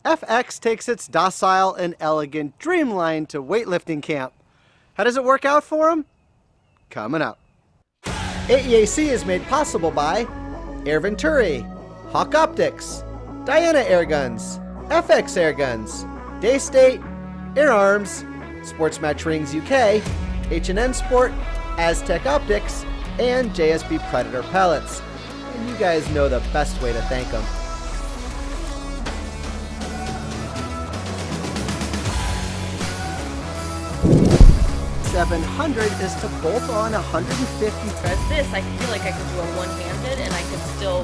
FX takes its docile and elegant Dreamline to weightlifting camp. How does it work out for him? Coming up. AEAC is made possible by Air Venturi, Hawk Optics, Diana Airguns, FX Airguns, Daystate, Air Arms, Sports Match Rings UK, H&N Sport, Aztec Optics, and JSB Predator Pellets. And you guys know the best way to thank them. $700 is to bolt on 150. Whereas this, I feel like I could do a one-handed and I could still...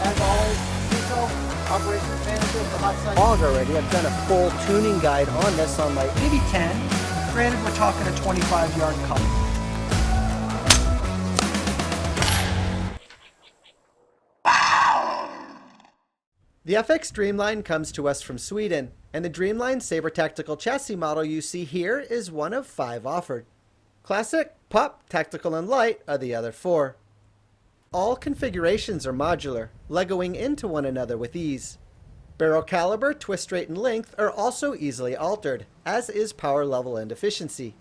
As always, Nico, Operations Manager for Hot Sun. Already, I've done a full tuning guide on this on my 8010. Granted, we're talking a 25-yard cut. The FX Dreamline comes to us from Sweden, and the Dreamline Saber Tactical Chassis model you see here is one of 5 offered. Classic, Pup, Tactical, and Light are the other 4. All configurations are modular, legoing into one another with ease. Barrel caliber, twist rate, and length are also easily altered, as is power level and efficiency.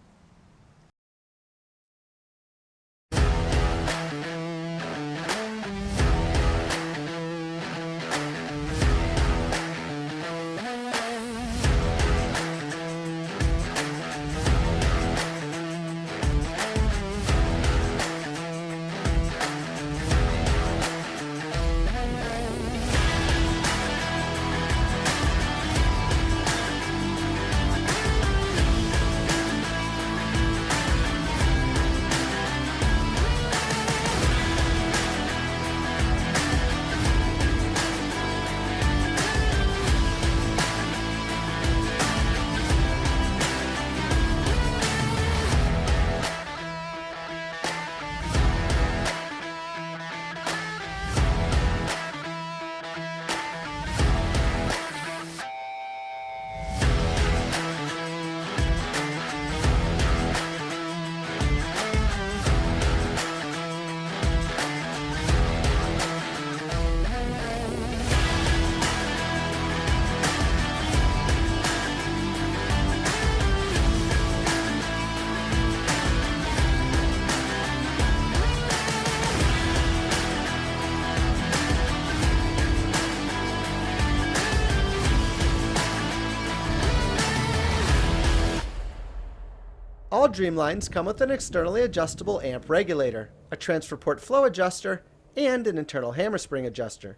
All Dreamlines come with an externally adjustable amp regulator, a transfer port flow adjuster, and an internal hammer spring adjuster.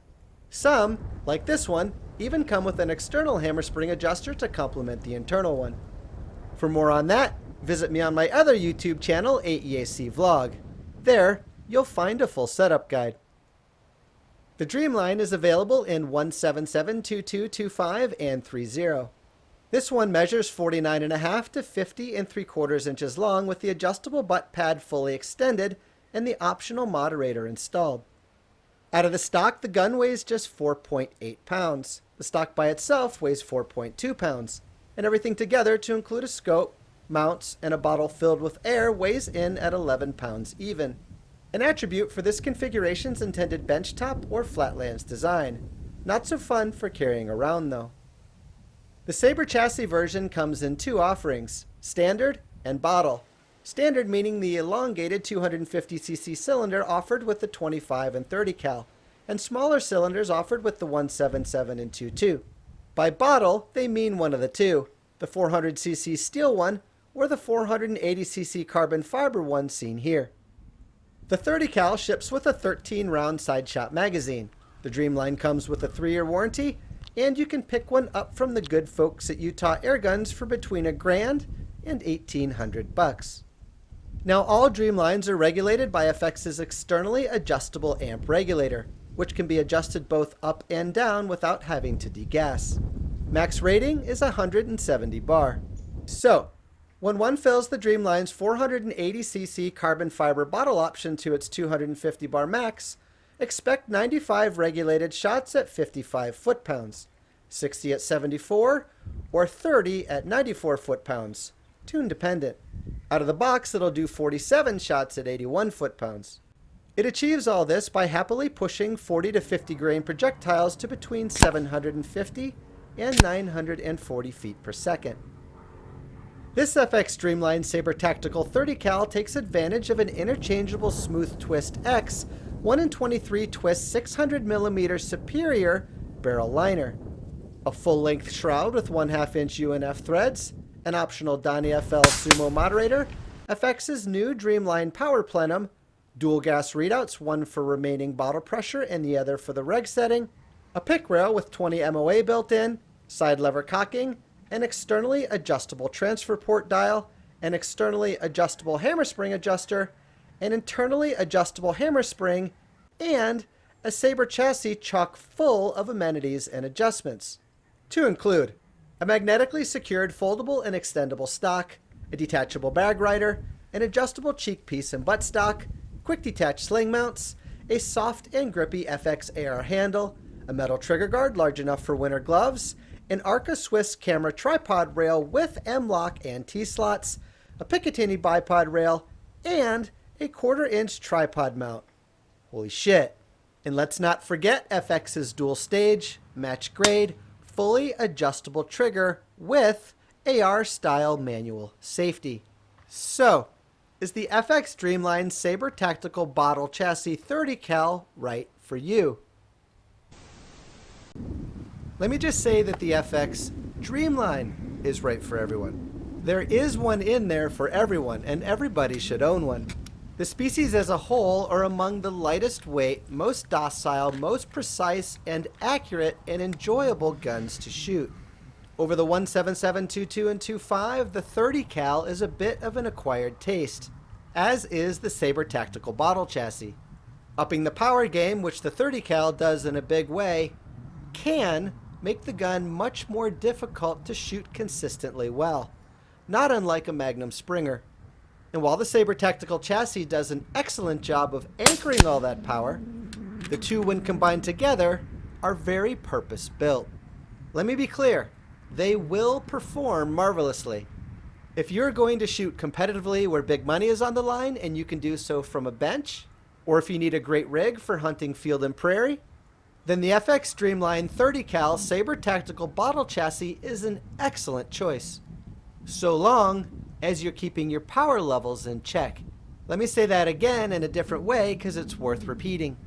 Some, like this one, even come with an external hammer spring adjuster to complement the internal one. For more on that, visit me on my other YouTube channel, AEAC Vlog. There, you'll find a full setup guide. The Dreamline is available in 177, 2225, and 30. This one measures 49.5 to 50 3/4 inches long with the adjustable butt pad fully extended and the optional moderator installed. Out of the stock, the gun weighs just 4.8 pounds. The stock by itself weighs 4.2 pounds. And everything together to include a scope, mounts, and a bottle filled with air weighs in at 11 pounds even. An attribute for this configuration's intended benchtop or flatlands design. Not so fun for carrying around though. The Saber chassis version comes in 2 offerings, Standard and Bottle. Standard meaning the elongated 250cc cylinder offered with the 25 and 30 cal, and smaller cylinders offered with the 177 and 22. By Bottle, they mean one of the 2, the 400cc steel one or the 480cc carbon fiber one seen here. The 30 cal ships with a 13-round side shot magazine. The Dreamline comes with a 3-year warranty, and you can pick one up from the good folks at Utah Airguns for between $1,000 and $1,800. Now all Dreamlines are regulated by FX's externally adjustable amp regulator, which can be adjusted both up and down without having to degas. Max rating is 170 bar. So, when one fills the Dreamline's 480cc carbon fiber bottle option to its 250 bar max, expect 95 regulated shots at 55 foot-pounds, 60 at 74, or 30 at 94 foot-pounds, tune dependent. Out of the box, it'll do 47 shots at 81 foot-pounds. It achieves all this by happily pushing 40 to 50 grain projectiles to between 750 and 940 feet per second. This FX Dreamline Saber Tactical 30 cal takes advantage of an interchangeable Smooth Twist X 1 in 23 twist 600mm superior barrel liner, a full-length shroud with 1/2 inch UNF threads, an optional Donny FL Sumo moderator, FX's new Dreamline power plenum, dual gas readouts, one for remaining bottle pressure and the other for the reg setting, a pick rail with 20 MOA built in, side lever cocking, an externally adjustable transfer port dial, an externally adjustable hammer spring adjuster, an internally adjustable hammer spring, and a Saber chassis chock full of amenities and adjustments. To include a magnetically secured foldable and extendable stock, a detachable bag rider, an adjustable cheek piece and buttstock, quick detach sling mounts, a soft and grippy FX AR handle, a metal trigger guard large enough for winter gloves, an Arca Swiss camera tripod rail with M-lock and T-slots, a Picatinny bipod rail, and a 1/4 inch tripod mount. Holy shit. And let's not forget FX's dual stage, match grade, fully adjustable trigger with AR style manual safety. So, is the FX Dreamline Saber Tactical Bottle Chassis 30 cal right for you? Let me just say that the FX Dreamline is right for everyone. There is one in there for everyone, and everybody should own one. The species as a whole are among the lightest weight, most docile, most precise, and accurate and enjoyable guns to shoot. Over the 177, 22, and 25, the 30 cal is a bit of an acquired taste, as is the Saber Tactical Bottle Chassis. Upping the power game, which the 30 cal does in a big way, can make the gun much more difficult to shoot consistently well, not unlike a Magnum Springer. And while the Saber Tactical Chassis does an excellent job of anchoring all that power, the two, when combined together, are very purpose-built. Let me be clear, they will perform marvelously. If you're going to shoot competitively where big money is on the line and you can do so from a bench, or if you need a great rig for hunting field and prairie, then the FX Dreamline 30 cal Saber Tactical Bottle Chassis is an excellent choice, so long as you're keeping your power levels in check. Let me say that again in a different way because it's worth repeating.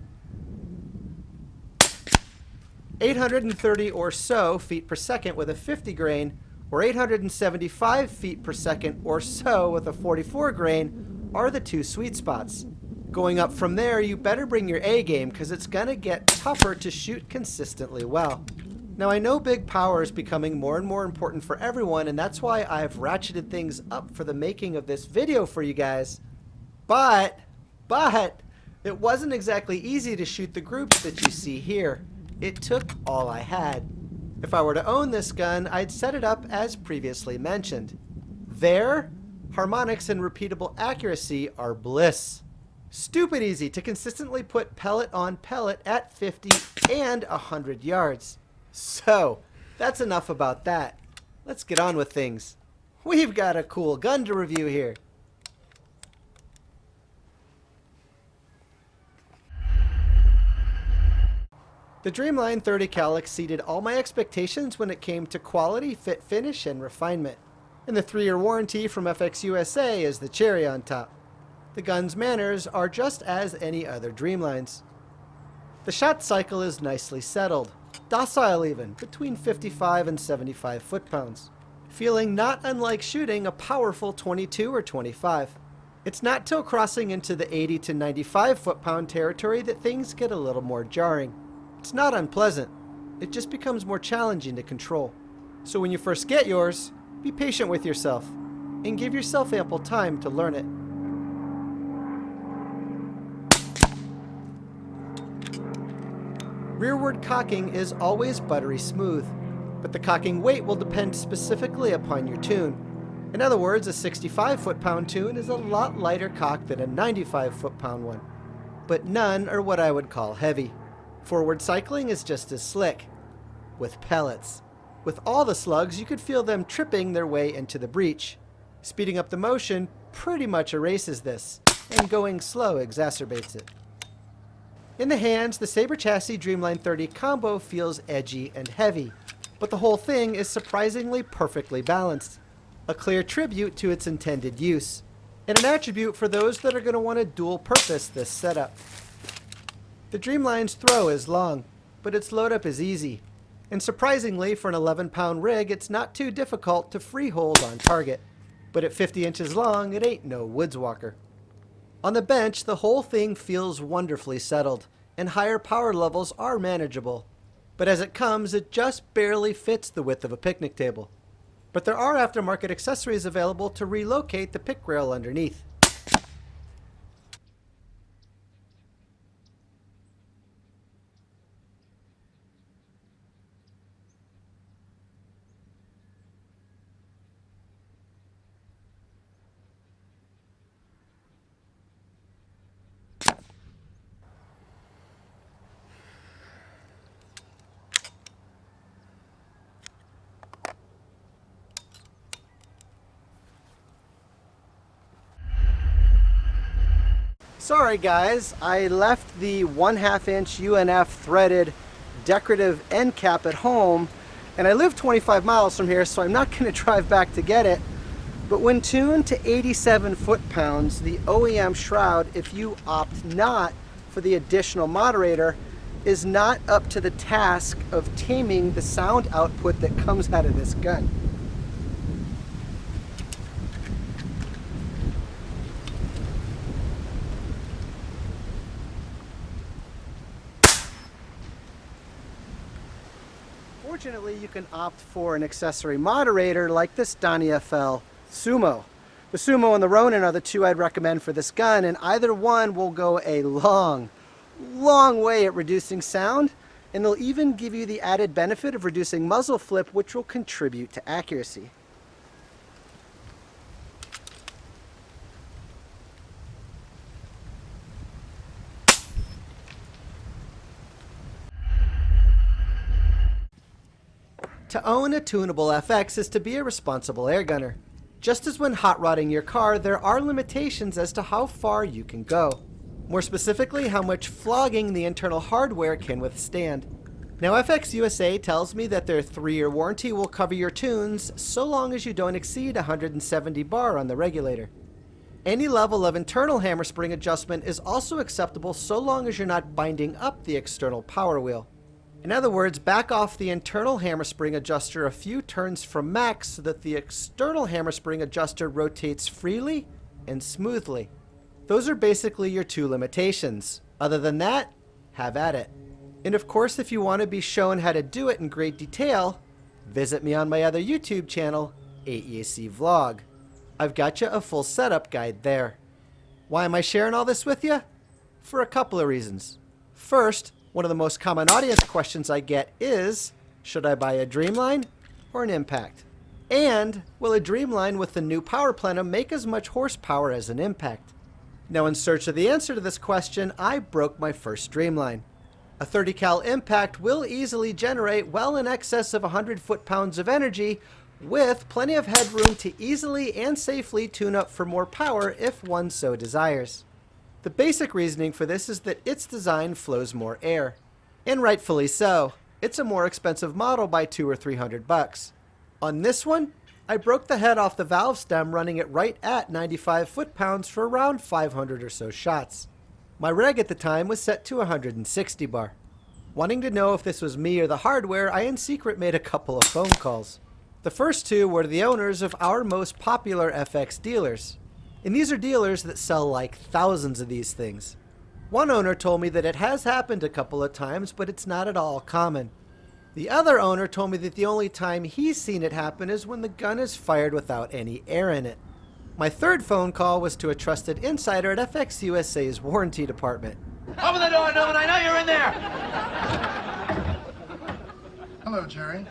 830 or so feet per second with a 50 grain, or 875 feet per second or so with a 44 grain are the two sweet spots. Going up from there, you better bring your A game because it's going to get tougher to shoot consistently well. Now, I know big power is becoming more and more important for everyone, and that's why I've ratcheted things up for the making of this video for you guys. But it wasn't exactly easy to shoot the groups that you see here. It took all I had. If I were to own this gun, I'd set it up as previously mentioned. There, harmonics and repeatable accuracy are bliss. Stupid easy to consistently put pellet on pellet at 50 and 100 yards. So, that's enough about that. Let's get on with things. We've got a cool gun to review here. The Dreamline 30 cal exceeded all my expectations when it came to quality, fit finish, and refinement. And the 3-year warranty from FX USA is the cherry on top. The gun's manners are just as any other Dreamlines. The shot cycle is nicely settled, docile even, between 55 and 75 foot-pounds, feeling not unlike shooting a powerful 22 or 25. It's not till crossing into the 80 to 95 foot-pound territory that things get a little more jarring. It's not unpleasant, it just becomes more challenging to control. So when you first get yours, be patient with yourself, and give yourself ample time to learn it. Rearward cocking is always buttery smooth, but the cocking weight will depend specifically upon your tune. In other words, a 65 foot-pound tune is a lot lighter cock than a 95 foot-pound one, but none are what I would call heavy. Forward cycling is just as slick, with pellets. With all the slugs, you could feel them tripping their way into the breech. Speeding up the motion pretty much erases this, and going slow exacerbates it. In the hands, the Saber Chassis Dreamline 30 combo feels edgy and heavy, but the whole thing is surprisingly perfectly balanced. A clear tribute to its intended use, and an attribute for those that are going to want to dual purpose this setup. The Dreamline's throw is long, but its load up is easy, and surprisingly for an 11-pound rig it's not too difficult to freehold on target, but at 50 inches long it ain't no woods walker. On the bench, the whole thing feels wonderfully settled, and higher power levels are manageable. But as it comes, it just barely fits the width of a picnic table. But there are aftermarket accessories available to relocate the pick rail underneath. Sorry guys, I left the 1/2 inch UNF threaded decorative end cap at home, and I live 25 miles from here, so I'm not going to drive back to get it. But when tuned to 87 foot-pounds, the OEM shroud, if you opt not for the additional moderator, is not up to the task of taming the sound output that comes out of this gun. Fortunately, you can opt for an accessory moderator like this Donnie FL Sumo. The Sumo and the Ronin are the two I'd recommend for this gun, and either one will go a long way at reducing sound, and they'll even give you the added benefit of reducing muzzle flip, which will contribute to accuracy. To own a tunable FX is to be a responsible airgunner. Just as when hot rodding your car, there are limitations as to how far you can go. More specifically, how much flogging the internal hardware can withstand. Now, FX USA tells me that their 3-year warranty will cover your tunes so long as you don't exceed 170 bar on the regulator. Any level of internal hammer spring adjustment is also acceptable so long as you're not binding up the external power wheel. In other words, back off the internal hammer spring adjuster a few turns from max so that the external hammer spring adjuster rotates freely and smoothly. Those are basically your two limitations. Other than that, have at it. And of course, if you want to be shown how to do it in great detail, visit me on my other YouTube channel, AEAC Vlog. I've got you a full setup guide there. Why am I sharing all this with you? For a couple of reasons. First, one of the most common audience questions I get is, should I buy a Dreamline or an Impact? And will a Dreamline with the new power plenum make as much horsepower as an Impact? Now, in search of the answer to this question, I broke my first Dreamline. A 30 cal Impact will easily generate well in excess of 100 foot-pounds of energy with plenty of headroom to easily and safely tune up for more power if one so desires. The basic reasoning for this is that its design flows more air. And rightfully so. It's a more expensive model by $200 or $300. On this one, I broke the head off the valve stem running it right at 95 foot-pounds for around 500 or so shots. My reg at the time was set to 160 bar. Wanting to know if this was me or the hardware, I in secret made a couple of phone calls. The first two were to the owners of our most popular FX dealers. And these are dealers that sell like thousands of these things. One owner told me that it has happened a couple of times, but it's not at all common. The other owner told me that the only time he's seen it happen is when the gun is fired without any air in it. My third phone call was to a trusted insider at FX USA's warranty department. Open the door, Newman, I know you're in there! Hello, Jerry.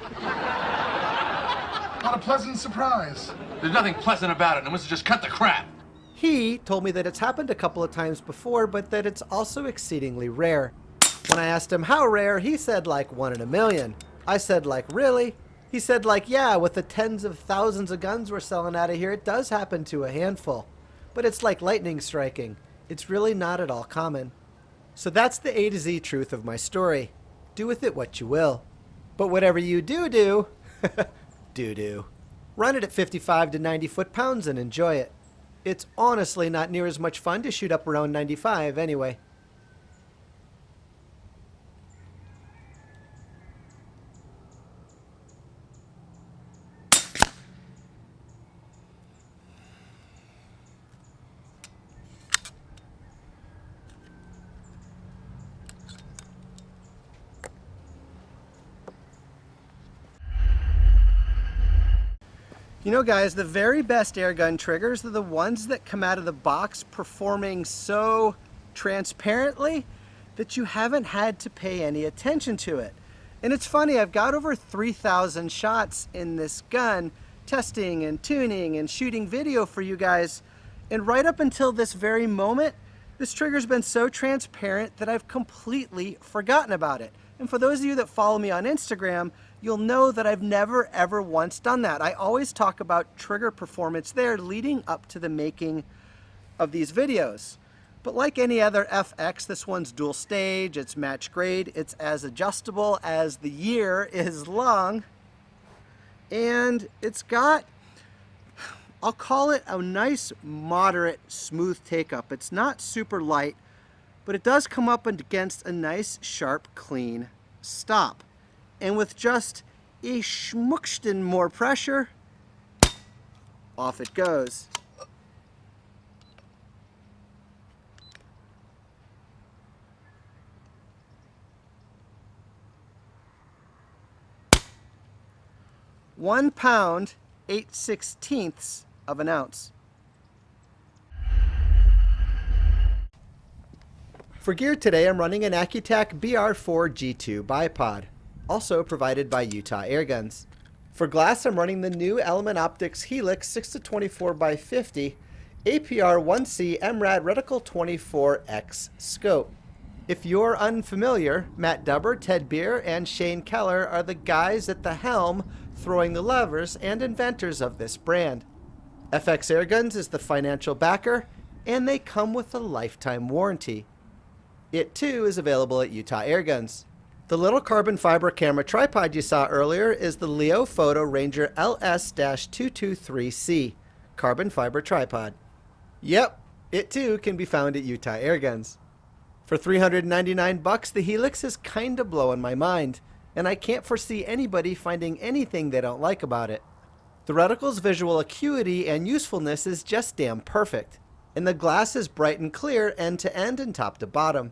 What a pleasant surprise. There's nothing pleasant about it, and let's just cut the crap. He told me that it's happened a couple of times before, but that it's also exceedingly rare. When I asked him how rare, he said like 1 in a million. I said like, really? He said like, yeah, with the tens of thousands of guns we're selling out of here, it does happen to a handful. But it's like lightning striking. It's really not at all common. So that's the A to Z truth of my story. Do with it what you will. But whatever you do, do. Run it at 55 to 90 foot-pounds and enjoy it. It's honestly not near as much fun to shoot up around 95 anyway. You know, guys, the very best airgun triggers are the ones that come out of the box performing so transparently that you haven't had to pay any attention to it. And it's funny, I've got over 3,000 shots in this gun, testing and tuning and shooting video for you guys. And right up until this very moment, this trigger's been so transparent that I've completely forgotten about it. And for those of you that follow me on Instagram, you'll know that I've never ever once done that. I always talk about trigger performance there leading up to the making of these videos. But like any other FX, this one's dual stage, it's match grade, it's as adjustable as the year is long, and it's got, I'll call it a nice moderate smooth take up. It's not super light, but it does come up against a nice sharp clean stop. And with just a schmucksten more pressure, off it goes. £1, 8/16 of an ounce. For gear today, I'm running an AccuTac BR4 G2 bipod, also provided by Utah Airguns. For glass, I'm running the new Element Optics Helix 6-24x50 APR 1C MRAD Reticle 24X scope. If you're unfamiliar, Matt Dubber, Ted Beer, and Shane Keller are the guys at the helm throwing the levers and inventors of this brand. FX Airguns is the financial backer, and they come with a lifetime warranty. It too is available at Utah Airguns. The little carbon fiber camera tripod you saw earlier is the Leo Photo Ranger LS-223C carbon fiber tripod. Yep, it too can be found at Utah Airguns. For $399, the Helix is kinda blowing my mind, and I can't foresee anybody finding anything they don't like about it. The reticle's visual acuity and usefulness is just damn perfect, and the glass is bright and clear end to end and top to bottom.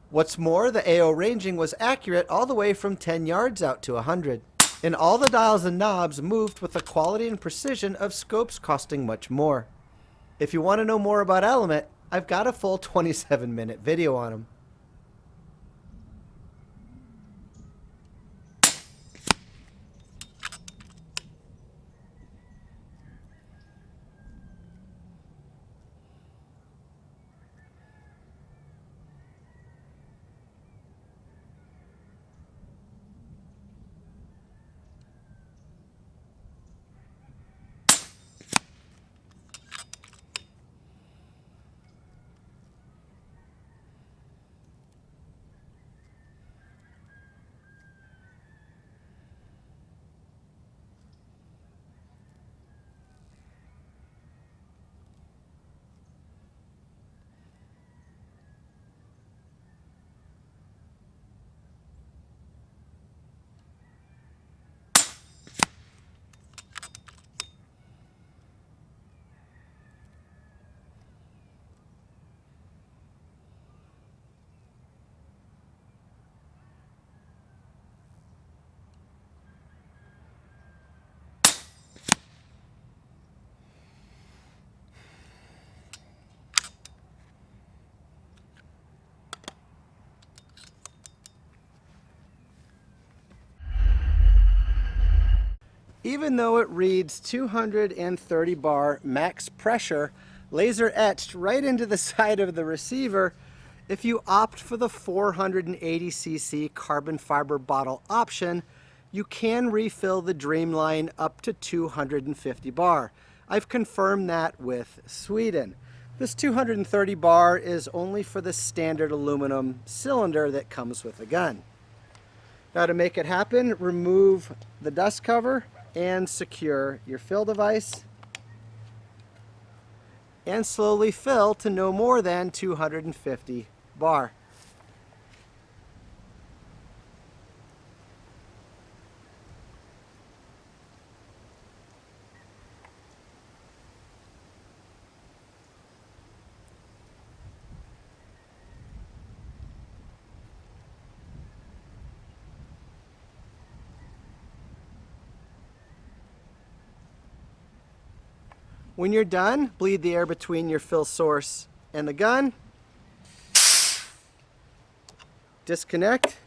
What's more, the AO ranging was accurate all the way from 10 yards out to 100, and all the dials and knobs moved with the quality and precision of scopes costing much more. If you want to know more about Element, I've got a full 27-minute video on them. Even though it reads 230 bar max pressure, laser etched right into the side of the receiver, if you opt for the 480cc carbon fiber bottle option, you can refill the Dreamline up to 250 bar. I've confirmed that with Sweden. This 230 bar is only for the standard aluminum cylinder that comes with the gun. Now to make it happen, remove the dust cover and secure your fill device and slowly fill to no more than 250 bar. When you're done, bleed the air between your fill source and the gun, disconnect,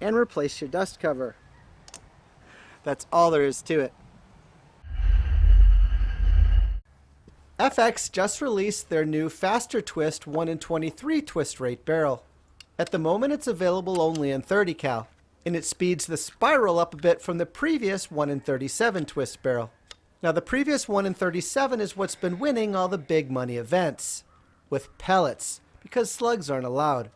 and replace your dust cover. That's all there is to it. FX just released their new faster twist 1 in 23 twist rate barrel. At the moment it's available only in 30 cal, and it speeds the spiral up a bit from the previous 1 in 37 twist barrel. Now the previous 1 in 37 is what's been winning all the big money events, with pellets, because slugs aren't allowed.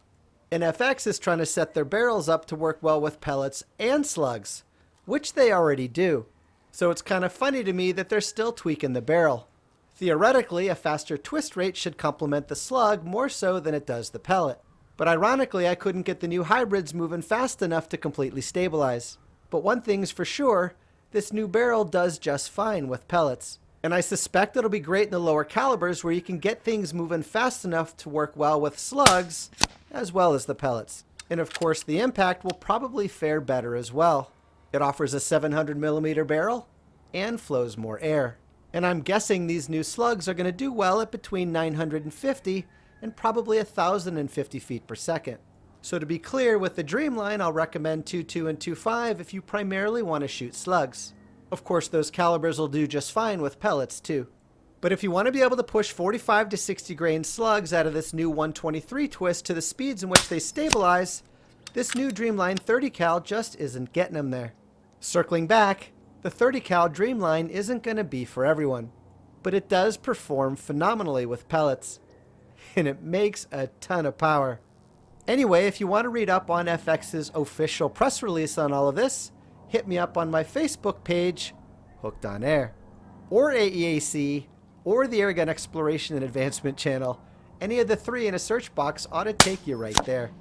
And FX is trying to set their barrels up to work well with pellets and slugs, which they already do. So it's kind of funny to me that they're still tweaking the barrel. Theoretically, a faster twist rate should complement the slug more so than it does the pellet. But ironically, I couldn't get the new hybrids moving fast enough to completely stabilize. But one thing's for sure, this new barrel does just fine with pellets. And I suspect it'll be great in the lower calibers where you can get things moving fast enough to work well with slugs as well as the pellets. And of course the impact will probably fare better as well. It offers a 700mm barrel and flows more air. And I'm guessing these new slugs are going to do well at between 950 and probably 1,050 feet per second. So to be clear, with the Dreamline, I'll recommend 2.2 and 2.5 if you primarily want to shoot slugs. Of course, those calibers will do just fine with pellets too. But if you want to be able to push 45 to 60 grain slugs out of this new 123 twist to the speeds in which they stabilize, this new Dreamline 30 cal just isn't getting them there. Circling back, the 30 cal Dreamline isn't going to be for everyone, but it does perform phenomenally with pellets, and it makes a ton of power. Anyway, if you want to read up on FX's official press release on all of this, hit me up on my Facebook page, Hooked on Air, or AEAC, or the Airgun Exploration and Advancement channel. Any of the three in a search box ought to take you right there.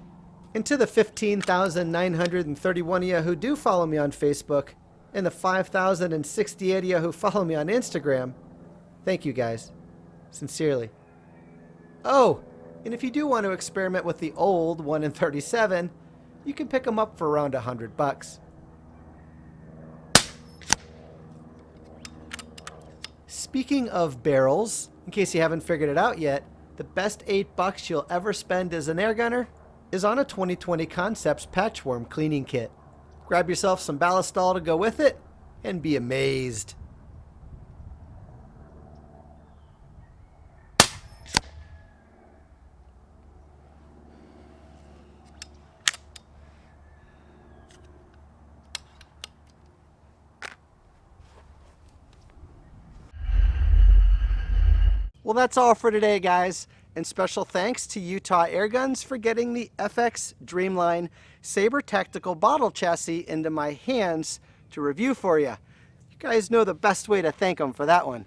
And to the 15,931 of you who do follow me on Facebook, and the 5,068 of you who follow me on Instagram, thank you guys. Sincerely. Oh, and if you do want to experiment with the old 1 in 37, you can pick them up for around $100. Speaking of barrels, in case you haven't figured it out yet, the best $8 you'll ever spend as an airgunner is on a 2020 Concepts Patchworm cleaning kit. Grab yourself some ballastol to go with it, and be amazed. Well, that's all for today, guys. And special thanks to Utah Airguns for getting the FX Dreamline Saber Tactical Bottle Chassis into my hands to review for you. You guys know the best way to thank them for that one.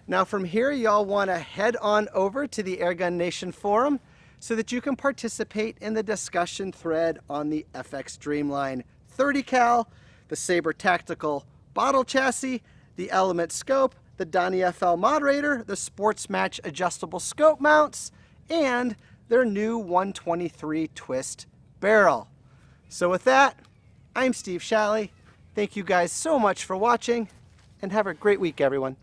Now from here, y'all want to head on over to the Airgun Nation Forum so that you can participate in the discussion thread on the FX Dreamline 30 cal, the Saber Tactical Bottle Chassis, the Element Scope, the Donnie FL Moderator, the Sports Match Adjustable Scope Mounts, and their new 123 twist barrel. So with that, I'm Steve Shalley. Thank you guys so much for watching, and have a great week, everyone.